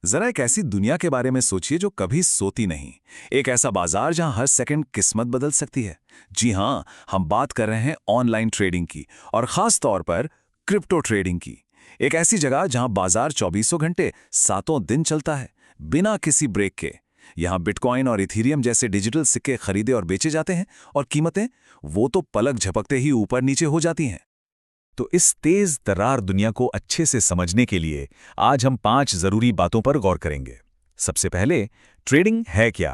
जरा एक ऐसी दुनिया के बारे में सोचिए जो कभी सोती नहीं। एक ऐसा बाजार जहां हर सेकंड किस्मत बदल सकती है। जी हां, हम बात कर रहे हैं ऑनलाइन ट्रेडिंग की, और खास तौर पर क्रिप्टो ट्रेडिंग की। एक ऐसी जगह जहां बाजार चौबीसों घंटे सातों दिन चलता है, बिना किसी ब्रेक के। यहां बिटकॉइन और इथीरियम जैसे डिजिटल सिक्के खरीदे और बेचे जाते हैं, और कीमतें वो तो पलक झपकते ही ऊपर नीचे हो जाती हैं। तो इस तेज तर्रार दुनिया को अच्छे से समझने के लिए आज हम 5 जरूरी बातों पर गौर करेंगे। सबसे पहले, ट्रेडिंग है क्या?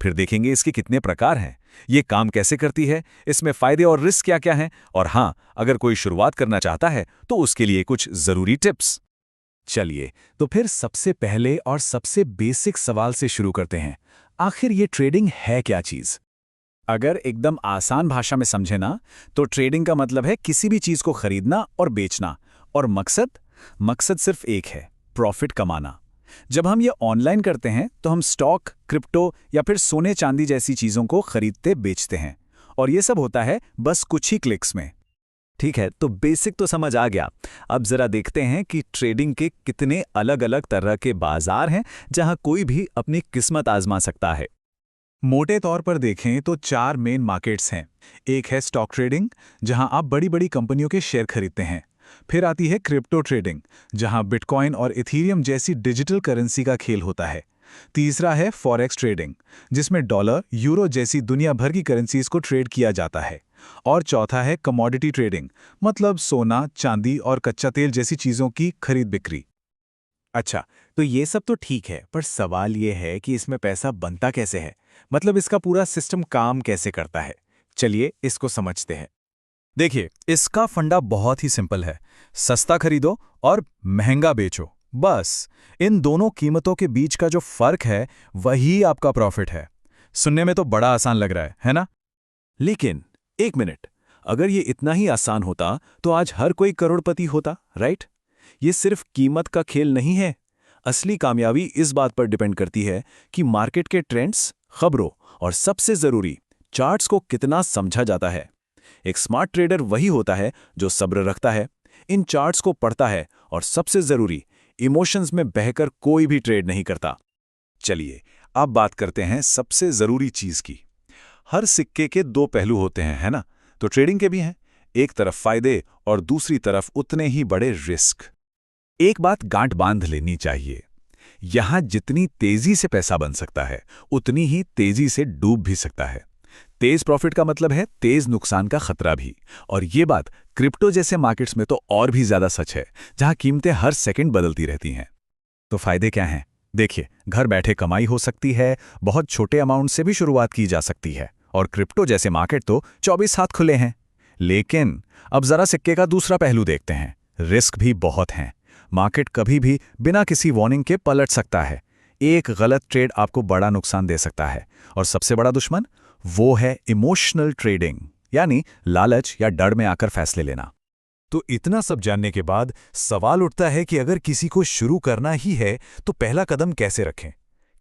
फिर देखेंगे इसके कितने प्रकार हैं, ये काम कैसे करती है, इसमें फायदे और रिस्क क्या क्या हैं, और हाँ, अगर कोई शुरुआत करना चाहता है तो उसके लिए कुछ जरूरी टिप्स। चलिए, तो फिर सबसे पहले और सबसे बेसिक सवाल से शुरू करते हैं। आखिर ये ट्रेडिंग है क्या चीज? अगर एकदम आसान भाषा में समझे ना, तो ट्रेडिंग का मतलब है किसी भी चीज को खरीदना और बेचना। और मकसद सिर्फ एक है, प्रॉफिट कमाना। जब हम ये ऑनलाइन करते हैं तो हम स्टॉक, क्रिप्टो या फिर सोने चांदी जैसी चीजों को खरीदते बेचते हैं, और ये सब होता है बस कुछ ही क्लिक्स में। ठीक है, तो बेसिक तो समझ आ गया। अब जरा देखते हैं कि ट्रेडिंग के कितने अलग अलग तरह के बाजार हैं जहां कोई भी अपनी किस्मत आजमा सकता है। मोटे तौर पर देखें तो 4 मेन मार्केट्स हैं। एक है स्टॉक ट्रेडिंग, जहां आप बड़ी बड़ी कंपनियों के शेयर खरीदते हैं। फिर आती है क्रिप्टो ट्रेडिंग, जहां बिटकॉइन और इथीरियम जैसी डिजिटल करेंसी का खेल होता है। तीसरा है फॉरेक्स ट्रेडिंग, जिसमें डॉलर, यूरो जैसी दुनिया भर की करेंसीज को ट्रेड किया जाता है। और चौथा है कमोडिटी ट्रेडिंग, मतलब सोना, चांदी और कच्चा तेल जैसी चीज़ों की खरीद बिक्री। अच्छा, तो ये सब तो ठीक है, पर सवाल ये है कि इसमें पैसा बनता कैसे है? मतलब इसका पूरा सिस्टम काम कैसे करता है? चलिए इसको समझते हैं। देखिए, इसका फंडा बहुत ही सिंपल है। सस्ता खरीदो और महंगा बेचो, बस। इन दोनों कीमतों के बीच का जो फर्क है, वही आपका प्रॉफिट है। सुनने में तो बड़ा आसान लग रहा है ना? लेकिन एक मिनट, अगर ये इतना ही आसान होता तो आज हर कोई करोड़पति होता, राइट? ये सिर्फ कीमत का खेल नहीं है। असली कामयाबी इस बात पर डिपेंड करती है कि मार्केट के ट्रेंड्स, खबरों और सबसे जरूरी चार्ट्स को कितना समझा जाता है। एक स्मार्ट ट्रेडर वही होता है जो सब्र रखता है, इन चार्ट्स को पढ़ता है, और सबसे जरूरी, इमोशंस में बहकर कोई भी ट्रेड नहीं करता। चलिए, अब बात करते हैं सबसे जरूरी चीज की। हर सिक्के के 2 पहलू होते हैं, है ना? तो ट्रेडिंग के भी हैं। एक तरफ फायदे और दूसरी तरफ उतने ही बड़े रिस्क। एक बात गांठ बांध लेनी चाहिए, यहां जितनी तेजी से पैसा बन सकता है, उतनी ही तेजी से डूब भी सकता है। तेज प्रॉफिट का मतलब है तेज नुकसान का खतरा भी। और ये बात क्रिप्टो जैसे मार्केट्स में तो और भी ज्यादा सच है, जहां कीमतें हर सेकंड बदलती रहती हैं। तो फायदे क्या हैं? देखिए, घर बैठे कमाई हो सकती है, बहुत छोटे अमाउंट से भी शुरुआत की जा सकती है, और क्रिप्टो जैसे मार्केट तो 24/7 खुले हैं। लेकिन अब जरा सिक्के का दूसरा पहलू देखते हैं। रिस्क भी बहुत हैं। मार्केट कभी भी बिना किसी वार्निंग के पलट सकता है। एक गलत ट्रेड आपको बड़ा नुकसान दे सकता है। और सबसे बड़ा दुश्मन, वो है इमोशनल ट्रेडिंग, यानी लालच या डर में आकर फैसले लेना। तो इतना सब जानने के बाद सवाल उठता है कि अगर किसी को शुरू करना ही है तो पहला कदम कैसे रखें?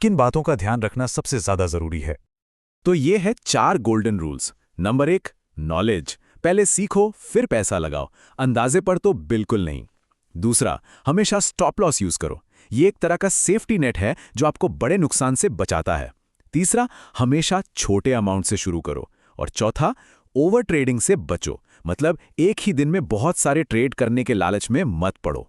किन बातों का ध्यान रखना सबसे ज्यादा जरूरी है? तो ये है 4 गोल्डन रूल्स। Number 1, knowledge. पहले सीखो फिर पैसा लगाओ, अंदाजे पर तो बिल्कुल नहीं। दूसरा, हमेशा स्टॉप लॉस यूज करो। ये एक तरह का सेफ्टी नेट है जो आपको बड़े नुकसान से बचाता है। तीसरा, हमेशा छोटे अमाउंट से शुरू करो। और चौथा, ओवर ट्रेडिंग से बचो, मतलब एक ही दिन में बहुत सारे ट्रेड करने के लालच में मत पड़ो।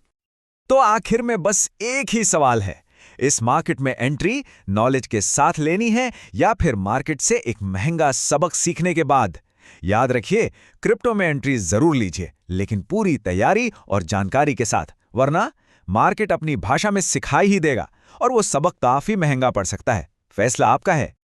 तो आखिर में बस एक ही सवाल है, इस मार्केट में एंट्री नॉलेज के साथ लेनी है या फिर मार्केट से एक महंगा सबक सीखने के बाद? याद रखिए, क्रिप्टो में एंट्री जरूर लीजिए, लेकिन पूरी तैयारी और जानकारी के साथ, वरना मार्केट अपनी भाषा में सिखाई ही देगा और वो सबक काफी महंगा पड़ सकता है। फैसला आपका है।